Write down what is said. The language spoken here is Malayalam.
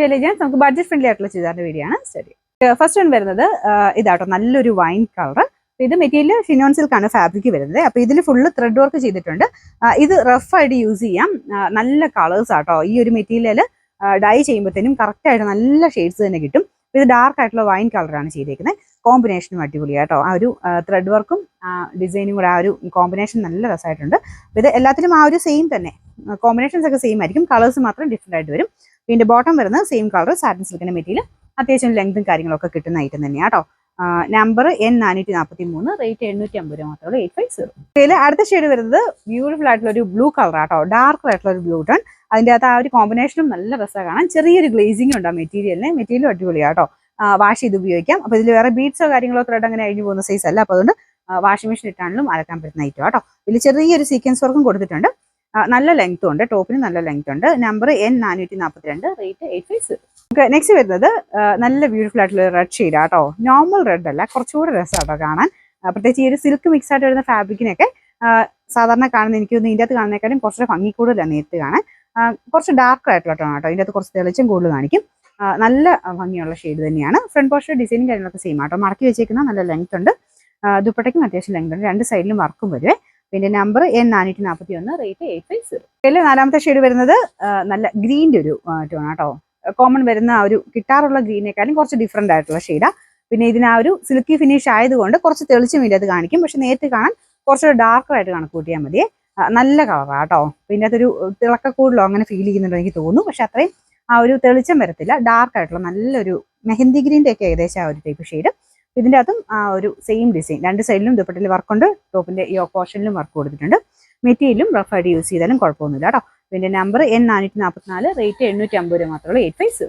നമുക്ക് ബഡ്ജറ്റ് ഫ്രണ്ട്ലി ആയിട്ടുള്ള ചുരിദാറിന്റെ വീഡിയോ ആണ് സ്റ്റഡി. ഫസ്റ്റ് വൺ വരുന്നത് ഇതാട്ടോ, നല്ലൊരു വൈൻ കളർ. ഇത് മെറ്റീരിയൽ ഷിനോൺ സിൽക്കാണ് ഫാബ്രിക് വരുന്നത്. അപ്പോൾ ഇതിൽ ഫുള്ള് ത്രെഡ് വർക്ക് ചെയ്തിട്ടുണ്ട്. ഇത് റഫ് ആയിട്ട് യൂസ് ചെയ്യാം. നല്ല കളേഴ്സ് ആട്ടോ. ഈ ഒരു മെറ്റീരിയൽ ഡൈ ചെയ്യുമ്പോഴത്തേനും കറക്റ്റായിട്ട് നല്ല ഷെയ്ഡ്സ് തന്നെ കിട്ടും. ഇത് ഡാർക്ക് ആയിട്ടുള്ള വൈൻ കളറാണ് ചെയ്തേക്കുന്നത്. കോമ്പിനേഷനും അടിപൊളിയാട്ടോ. ആ ഒരു ത്രെഡ് വർക്കും ഡിസൈനും കൂടെ ആ ഒരു കോമ്പിനേഷൻ നല്ല രസമായിട്ടുണ്ട്. ഇത് എല്ലാത്തിലും ആ ഒരു സെയിം തന്നെ കോമ്പിനേഷൻസ് ഒക്കെ സെയിം ആയിരിക്കും, കളേഴ്സ് മാത്രം ഡിഫറെൻ്റ് ആയിട്ട് വരും. പിന്നെ ബോട്ടം വരുന്നത് സെയിം കളർ സാറ്റിൻ സിൽക്കിന്റെ മെറ്റീരിയൽ, അത്യാവശ്യം ലെങ്തും കാര്യങ്ങളൊക്കെ കിട്ടുന്ന ഐറ്റം തന്നെയാണ് കേട്ടോ. നമ്പർ N443, റേറ്റ് 750 രൂപ മാത്രമേ 850. ഇതിൽ അടുത്ത ഷെയ്ഡ് വരുന്നത് ബ്യൂട്ടിഫുൾ ആയിട്ടുള്ള ഒരു ബ്ലൂ കളർ ആട്ടോ, ഡാർക്ക് ആയിട്ടുള്ള ഒരു ബ്ലൂ ടൺ. അതിൻ്റെ അകത്ത് ആ ഒരു കോമ്പിനേഷനും നല്ല രസമാണ് കാണാൻ. ചെറിയൊരു ഗ്ലേസിംഗ് ഉണ്ട് ആ മെറ്റീരിയലിന്. മെറ്റീരിയലും അടിപൊളിയാട്ടോ. വാഷ് ചെയ്ത് ഉപയോഗിക്കാം. അപ്പോൾ ഇതിൽ വേറെ ബീഡ്സോ കാര്യങ്ങളോ ത്രെഡ് അങ്ങനെ അഴിഞ്ഞു പോകുന്ന സൈസ് അല്ല. അപ്പോൾ അതുകൊണ്ട് വാഷിംഗ് മെഷീൻ ഇട്ടാണെങ്കിലും അലക്കാൻ പറ്റുന്ന ഐറ്റം കേട്ടോ. ഇതിൽ ചെറിയൊരു സീക്വൻസ് വർക്കും കൊടുത്തിട്ടുണ്ട്. നല്ല ലെങ്ത്തും ഉണ്ട്, ടോപ്പിന് നല്ല ലെങ്ത് ഉണ്ട്. Number N442, rate 850. നെക്സ്റ്റ് വരുന്നത് നല്ല ബ്യൂട്ടിഫുൾ ആയിട്ടുള്ള റെഡ് ഷെയ്ഡ് ആട്ടോ. നോർമൽ റെഡ് അല്ല, കുറച്ചുകൂടെ രസമാട്ടോ കാണാൻ. പ്രത്യേകിച്ച് ഈ ഒരു സിൽക്ക് മിക്സ് ആയിട്ട് വരുന്ന ഫാബ്രിക്കിനൊക്കെ സാധാരണ കാണുന്ന എനിക്ക് തോന്നുന്നു ഇതിൻ്റെ അകത്ത് കാണുന്നതിനേക്കാളും കുറച്ചുകൂടെ ഭംഗി കൂടുതലാണ് നേരിട്ട് കാണാൻ. കുറച്ച് ഡാർക്ക് ആയിട്ടുള്ള ടോൺ ആട്ടോ. ഇതിൻ്റെ അകത്ത് കുറച്ച് തെളിച്ചം കൂടുതൽ കാണിക്കും. നല്ല ഭംഗിയുള്ള ഷെയ്ഡ് തന്നെയാണ്. ഫ്രണ്ട് പോർഷൻ ഡിസൈനും കാര്യങ്ങളൊക്കെ സെയിം ആട്ടോ. മടക്കി വെച്ചേക്കുന്ന നല്ല ലെങ്ത് ഉണ്ട്. ദുപ്പട്ടയ്ക്കും അത്യാവശ്യം ലെങ്ത് ഉണ്ട്. രണ്ട് സൈഡിലും വർക്കും വരുവേ. പിന്നെ നമ്പർ N441, റേറ്റ് 850. ഇതിൽ നാലാമത്തെ ഷെയ്ഡ് വരുന്നത് നല്ല ഗ്രീൻ്റെ ഒരു ടോൺ ആട്ടോ. കോമൺ വരുന്ന ആ ഒരു കിട്ടാറുള്ള ഗ്രീനേക്കാളും കുറച്ച് ഡിഫറെൻ്റ് ആയിട്ടുള്ള ഷെയ്ഡാണ്. പിന്നെ ഇതിന് ആ ഒരു സിൽക്കി ഫിനിഷ് ആയതുകൊണ്ട് കുറച്ച് തെളിച്ചും ഇതിൻ്റെ അത് കാണിക്കും. പക്ഷെ നേരിട്ട് കാണാൻ കുറച്ചൊരു ഡാർക്കറായിട്ട് കണക്ക് കൂട്ടിയാൽ മതിയേ. നല്ല കളറാണ് കേട്ടോ. പിന്നെ അതൊരു തിളക്കക്കൂടലോ അങ്ങനെ ഫീൽ ചെയ്യുന്നുണ്ടോ എനിക്ക് തോന്നുന്നു. പക്ഷെ അത്രയും ആ ഒരു തെളിച്ചം വരത്തില്ല. ഡാർക്കായിട്ടുള്ള നല്ലൊരു മെഹന്തി ഗ്രീൻ്റെ ഒക്കെ ഏകദേശം ആ ഒരു ടൈപ്പ് ഷെയ്ഡ്. ഇതിൻ്റെ അകത്തും ആ ഒരു സെയിം ഡിസൈൻ, രണ്ട് സൈഡിലും ദുപ്പട്ടയിൽ വർക്കുണ്ട്, ടോപ്പിൻ്റെ ഈ പോർഷനിലും വർക്ക് കൊടുത്തിട്ടുണ്ട്. മെറ്റീരിയലും റഫായിട്ട് യൂസ് ചെയ്താലും കുഴപ്പമൊന്നുമില്ല കേട്ടോ. പിന്നെ നമ്പർ N444, റേറ്റ് 750 രൂപ മാത്രമേ 850.